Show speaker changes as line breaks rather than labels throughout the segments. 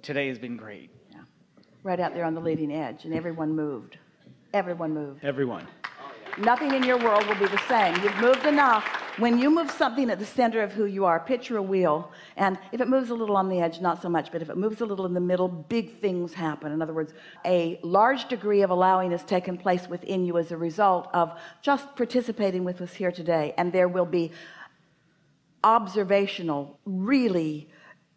Today has been great.
Yeah. Right out there on the leading edge, and everyone moved. Everyone moved.
Everyone.
Nothing in your world will be the same. You've moved enough. When you move something at the center of who you are, picture a wheel, and if it moves a little on the edge, not so much, but if it moves a little in the middle, big things happen. In other words, a large degree of allowing has taken place within you as a result of just participating with us here today, and there will be observational, really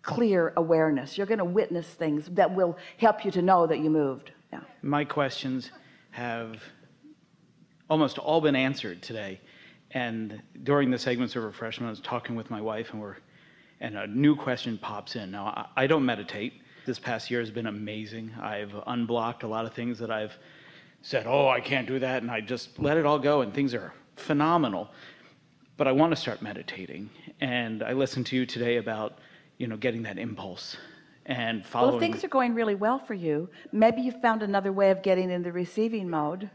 clear awareness. You're going to witness things that will help you to know that you moved. Yeah.
My questions have almost all been answered today, and during the segments of refreshment I was talking with my wife, and a new question pops in. Now, I don't meditate. This past year has been amazing. I've unblocked a lot of things that I've said, oh, I can't do that, and I just let it all go, and things are phenomenal. But I want to start meditating, and I listened to you today about getting that impulse and following.
Well, if things are going really well for you, maybe you found another way of getting in the receiving mode.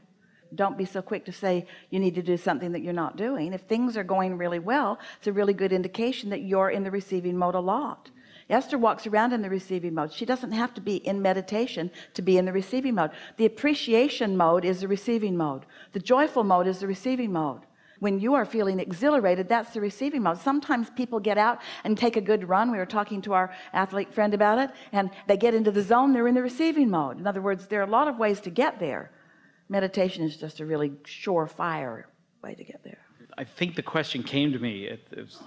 Don't be so quick to say you need to do something that you're not doing. If things are going really well, it's a really good indication that you're in the receiving mode a lot. Esther walks around in the receiving mode. She doesn't have to be in meditation to be in the receiving mode. The appreciation mode is the receiving mode. The joyful mode is the receiving mode. When you are feeling exhilarated, that's the receiving mode. Sometimes people get out and take a good run. We were talking to our athlete friend about it, and they get into the zone, they're in the receiving mode. In other words, there are a lot of ways to get there. Meditation is just a really surefire way to get there.
I think the question came to me, it was,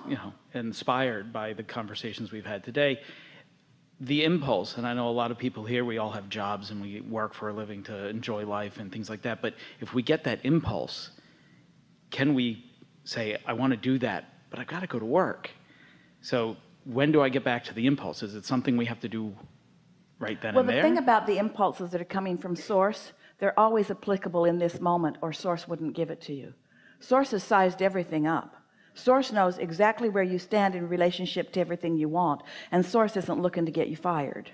inspired by the conversations we've had today. The impulse, and I know a lot of people here, we all have jobs and we work for a living to enjoy life and things like that, but if we get that impulse, can we say, I want to do that, but I've got to go to work? So when do I get back to the impulse? Is it something we have to do right then and there?
Well, the thing about the impulses that are coming from Source, they're always applicable in this moment, or Source wouldn't give it to you. Source has sized everything up. Source knows exactly where you stand in relationship to everything you want, and Source isn't looking to get you fired.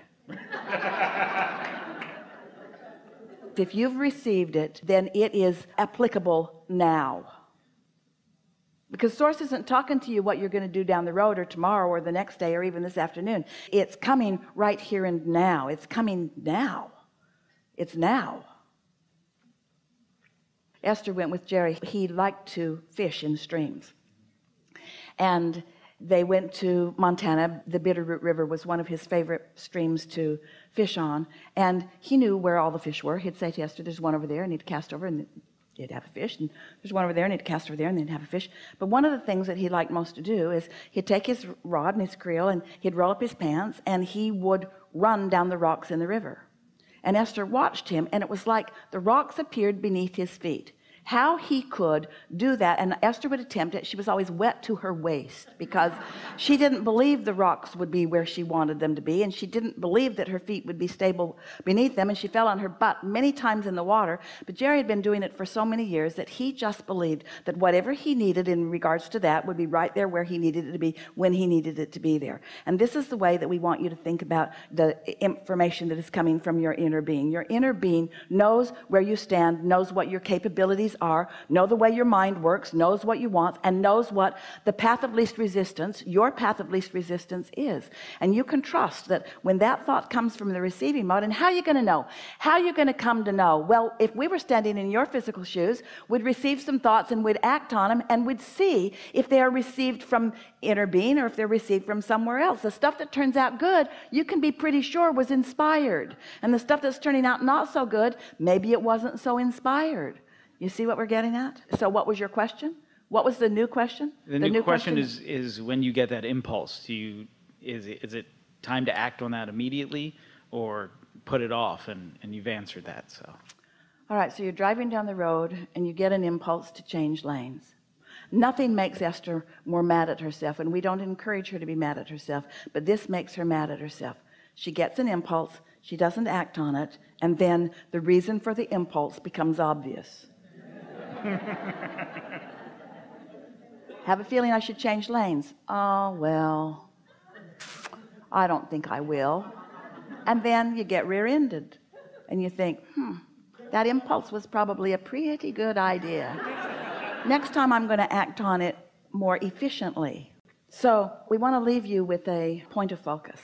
If you've received it, then it is applicable now. Because Source isn't talking to you what you're going to do down the road or tomorrow or the next day or even this afternoon. It's coming right here and now. It's coming now. It's now. Esther went with Jerry. He liked to fish in streams. And they went to Montana. The Bitterroot River was one of his favorite streams to fish on. And he knew where all the fish were. He'd say to Esther, there's one over there, and he'd cast over, and he'd have a fish. And there's one over there, and he'd cast over there, and they'd have a fish. But one of the things that he liked most to do is he'd take his rod and his creel, and he'd roll up his pants, and he would run down the rocks in the river. And Esther watched him, and it was like the rocks appeared beneath his feet. How he could do that, and Esther would attempt it. She was always wet to her waist because she didn't believe the rocks would be where she wanted them to be, and she didn't believe that her feet would be stable beneath them, and she fell on her butt many times in the water. But Jerry had been doing it for so many years that he just believed that whatever he needed in regards to that would be right there where he needed it to be when he needed it to be there. And this is the way that we want you to think about the information that is coming from your inner being. Your inner being knows where you stand, knows what your capabilities are, know the way your mind works, knows what you want, and knows what the path of least resistance, your path of least resistance is. And you can trust that when that thought comes from the receiving mode. And how are you going to know? How are you going to come to know? Well, if we were standing in your physical shoes, we'd receive some thoughts and we'd act on them, and we'd see if they are received from inner being or if they're received from somewhere else. The stuff that turns out good, you can be pretty sure was inspired. And the stuff that's turning out not so good, maybe it wasn't so inspired. You see what we're getting at? So what was your question? What was the new question?
The new question is when you get that impulse, is it time to act on that immediately or put it off? And you've answered that. So.
All right, so you're driving down the road and you get an impulse to change lanes. Nothing makes Esther more mad at herself, and we don't encourage her to be mad at herself, but this makes her mad at herself. She gets an impulse, she doesn't act on it, and then the reason for the impulse becomes obvious. Have a feeling I should change lanes. Oh, well, I don't think I will. And then you get rear-ended and you think, that impulse was probably a pretty good idea. Next time I'm going to act on it more efficiently. So we want to leave you with a point of focus.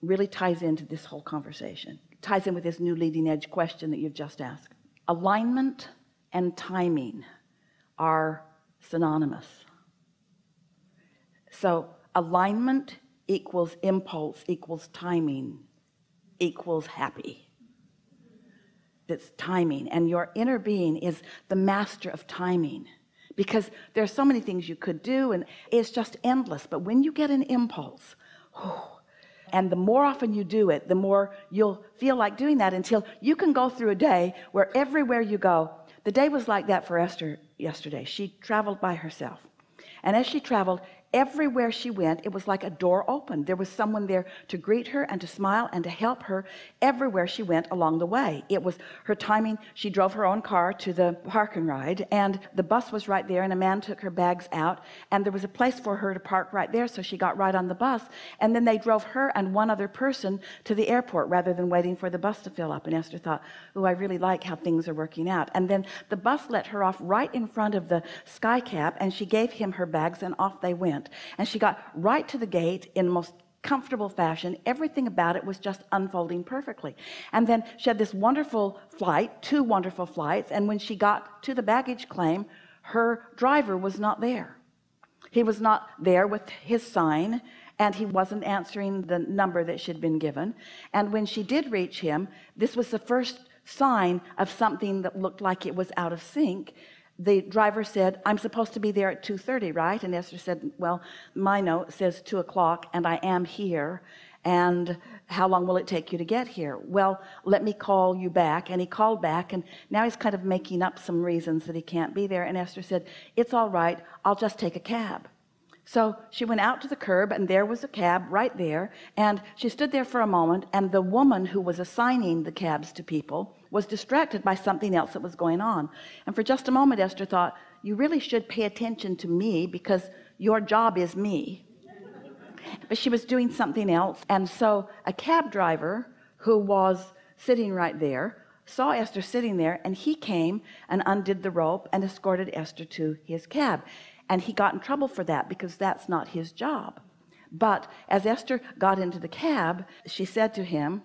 really ties into this whole conversation. It ties in with this new leading edge question that you've just asked. Alignment and timing are synonymous. So alignment equals impulse equals timing equals happy. That's timing, and your inner being is the master of timing, because there's so many things you could do and it's just endless. But when you get an impulse, and the more often you do it, the more you'll feel like doing that, until you can go through a day where everywhere you go. The day was like that for Esther yesterday. She traveled by herself, and as she traveled, everywhere she went, it was like a door opened. There was someone there to greet her and to smile and to help her everywhere she went along the way. It was her timing. She drove her own car to the park and ride, and the bus was right there, and a man took her bags out, and there was a place for her to park right there, so she got right on the bus, and then they drove her and one other person to the airport rather than waiting for the bus to fill up. And Esther thought, oh, I really like how things are working out. And then the bus let her off right in front of the sky cap, and she gave him her bags, and off they went. And she got right to the gate in the most comfortable fashion. Everything about it was just unfolding perfectly. And then she had this wonderful flight, 2 wonderful flights, and when she got to the baggage claim, her driver was not there. He was not there with his sign, and he wasn't answering the number that she'd been given. And when she did reach him, this was the first sign of something that looked like it was out of sync. The driver said, I'm supposed to be there at 2:30, right? And Esther said, well, my note says 2 o'clock, and I am here. And how long will it take you to get here? Well, let me call you back. And he called back, and now he's kind of making up some reasons that he can't be there. And Esther said, it's all right, I'll just take a cab. So she went out to the curb, and there was a cab right there, and she stood there for a moment, and the woman who was assigning the cabs to people was distracted by something else that was going on. And for just a moment, Esther thought, you really should pay attention to me, because your job is me. But she was doing something else. And so a cab driver who was sitting right there saw Esther sitting there, and he came and undid the rope and escorted Esther to his cab. And he got in trouble for that, because that's not his job. But as Esther got into the cab, she said to him,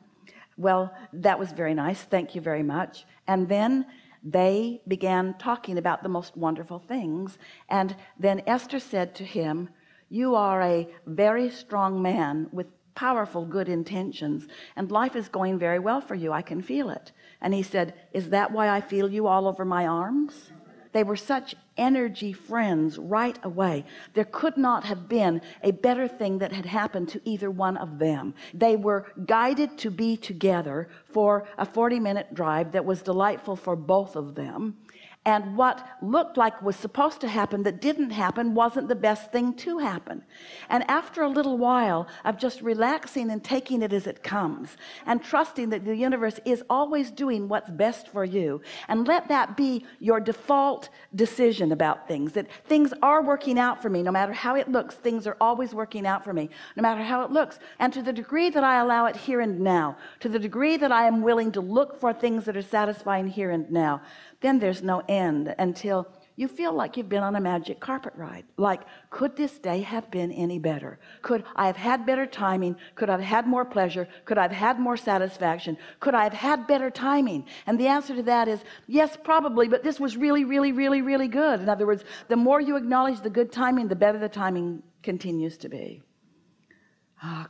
well, that was very nice, thank you very much. And then they began talking about the most wonderful things. And then Esther said to him, you are a very strong man with powerful good intentions, and life is going very well for you. I can feel it. And he said, is that why I feel you all over my arms? They were such energy friends right away. There could not have been a better thing that had happened to either one of them. They were guided to be together for a 40-minute drive that was delightful for both of them. And what looked like was supposed to happen that didn't happen wasn't the best thing to happen. And after a little while of just relaxing and taking it as it comes, and trusting that the universe is always doing what's best for you, and let that be your default decision about things, that things are working out for me. No matter how it looks, things are always working out for me, no matter how it looks. And to the degree that I allow it here and now, to the degree that I am willing to look for things that are satisfying here and now, then there's no end until you feel like you've been on a magic carpet ride. Like, could this day have been any better? Could I have had better timing? Could I have had more pleasure? Could I have had more satisfaction? Could I have had better timing? And the answer to that is yes, probably, but this was really, really, really, really good. In other words, the more you acknowledge the good timing, the better the timing continues to be.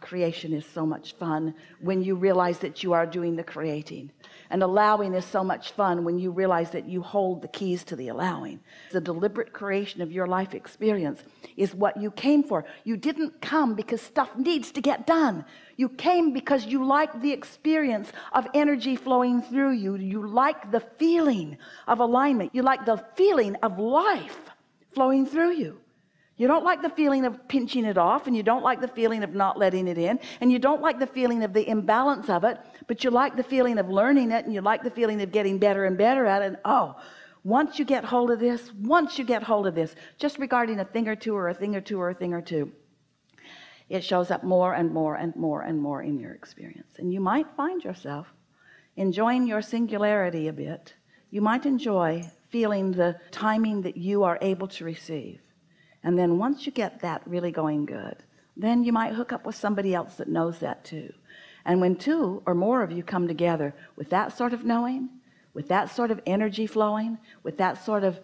Creation is so much fun when you realize that you are doing the creating. And allowing is so much fun when you realize that you hold the keys to the allowing. The deliberate creation of your life experience is what you came for. You didn't come because stuff needs to get done. You came because you like the experience of energy flowing through you. You like the feeling of alignment. You like the feeling of life flowing through you. You don't like the feeling of pinching it off, and you don't like the feeling of not letting it in, and you don't like the feeling of the imbalance of it, but you like the feeling of learning it, and you like the feeling of getting better and better at it. And once you get hold of this, just regarding a thing or two or a thing or two or a thing or two, it shows up more and more and more and more in your experience. And you might find yourself enjoying your singularity a bit. You might enjoy feeling the timing that you are able to receive. And then once you get that really going good, then you might hook up with somebody else that knows that too. And when two or more of you come together with that sort of knowing, with that sort of energy flowing, with that sort of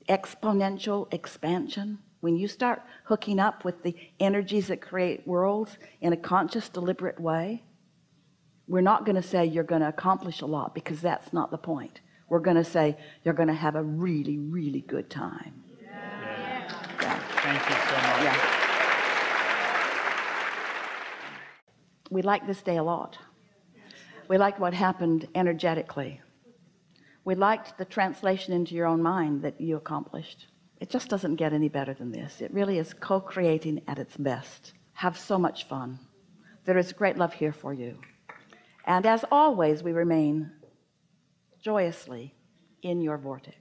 exponential expansion, when you start hooking up with the energies that create worlds in a conscious, deliberate way, we're not going to say you're going to accomplish a lot, because that's not the point. We're going to say you're going to have a really, really good time.
Yeah.
Yeah.
Thank you so much.
Yeah. We like this day a lot. We liked what happened energetically. We liked the translation into your own mind that you accomplished. It just doesn't get any better than this. It really is co-creating at its best. Have so much fun. There is great love here for you. And as always, we remain joyously in your vortex.